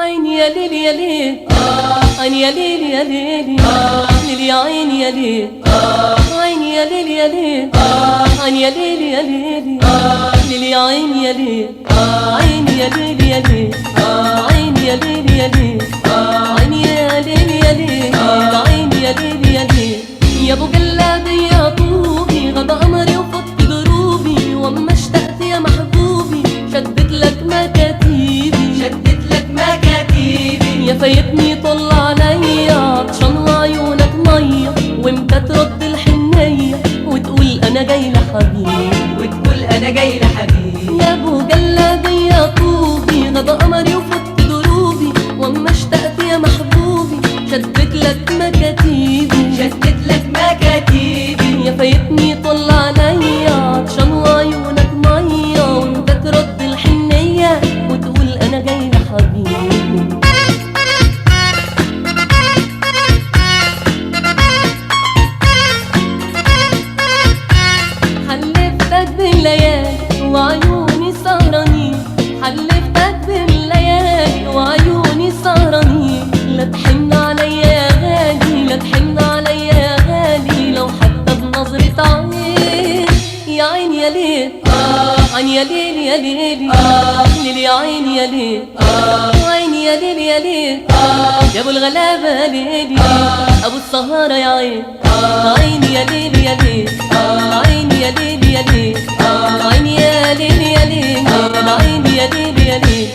عيني يا ليل يا ليل، عيني يا ليل يا ليل، ليل يا عيني يا ليل، عيني يا ليل يا ليل، عيني يا ليل يا ليل، ليل يا عيني يا ليل، عيني يا ليل يا ليل، عيني يا ليل يا ليل، عيني يا ليل يا ليل، عيني يا ليل يا ليل. يا ابو جلابي يا طوبي غدا قمري وفضت دروبي، واما اشتقت يا محبوبي شدت لك مكاتيبي، شدت لك مكاتيبي. يا فايتني طل عليا عطشان وعيونك ميه، وامتى ترد الحنيه وتقول انا جاي لحبيبي، وتقول انا جاي لحبيبي. يا ابو جلابي يا طوبي غدا قمري وفضت دروبي، واما اشتقت يا محبوبي شدت لك مكاتيبي، شدت لك مكاتيبي. يا فايتني طل عليا عطشان وعيونك ميه، وانت ترد الحنيه وتقول انا جاي لحبيبي. حلفتك بالليالي وعيوني سهرانين، حلفتك بالليالي وعيوني سهرانين، لا تحن عليا يا غالي، لا تحن عليا يا غالي، لو حتى بنظرة عين. يا عيني يا ليل، عيني يا ليل يا ليل، ليل يا عيني يا ليل، عيني يا ليل يا ليل، يا ابو الغلابة ليلي، ابو السهارة يا عين، عيني يا ليل يا ليل، عيني يا ليل يا ليل، عيني يا ليل يا ليل، عيني يا ليل يا ليل.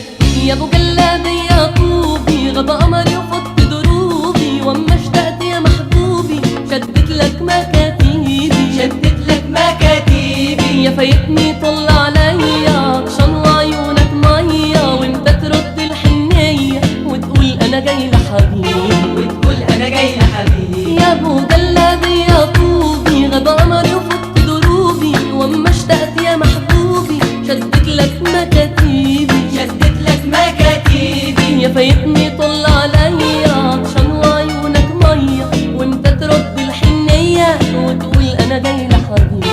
يا ابو جلابي يا طوبي غدا قمري وفضت دروبي، واما اشتقت يا محبوبي شدت لك مكاتيبي، شدت لك مكاتيبي. يا فايتني طل عليا عطشان وعيونك ميه، وانت ترد الحنيه وتقول انا جاي لحبيبي، وتقول انا جاي لحبيبي. يا ابو جلابي يا طوبي غدا قمري وفضت دروبي، واما اشتقت يا محبوبي شدت لك مكاتيبي، شدت لك مكاتيبي. يا فايتني طل عليا عطشان وعيونك ميه، وانت ترد الحنيه وتقول انا جاي لحبيبي.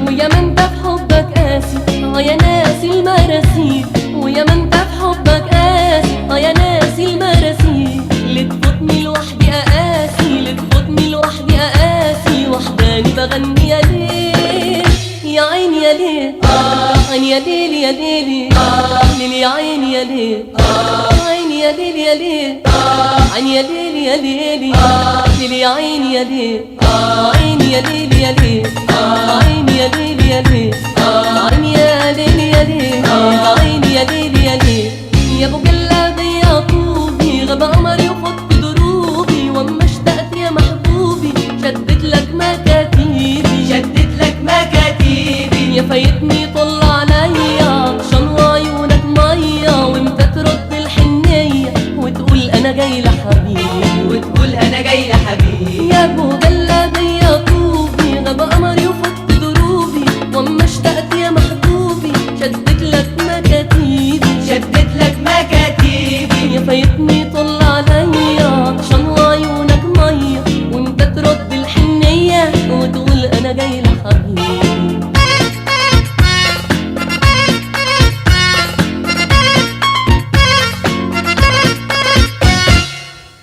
ويا من ده في حبك قاسي يا ناسي المراسيل، ويا من ده في حبك قاسي يا ناسي المراسيل، لتفوتني لوحدي اقاسي، لتفوتني لوحدي اقاسي، وحداني بغني يا ليل يا عيني يا ليل، عيني يا ليل يا ليل، ليل يا عيني يا ليل، عيني يا ليل يا ليل، عيني يا ليل يا ليل، ليل يا عيني يا ليل، عيني يا ليل يا ليل، عيني يا ليل يا ليل، عيني يا ليل يا ليل، عيني يا ليل يا ليل. يا ابو جلابي يا طوبي غدا قمري وفضت دروبي، واما اشتقت يا محبوبي شدت لك مكاتيبي، شدت لك مكاتيبي. يا فايتني طل عليا عطشان وعيونك ميه، وانت ترد الحنيه وتقول انا جاي لحبيبي، وتقول انا جاي لحبيبي. يا ابو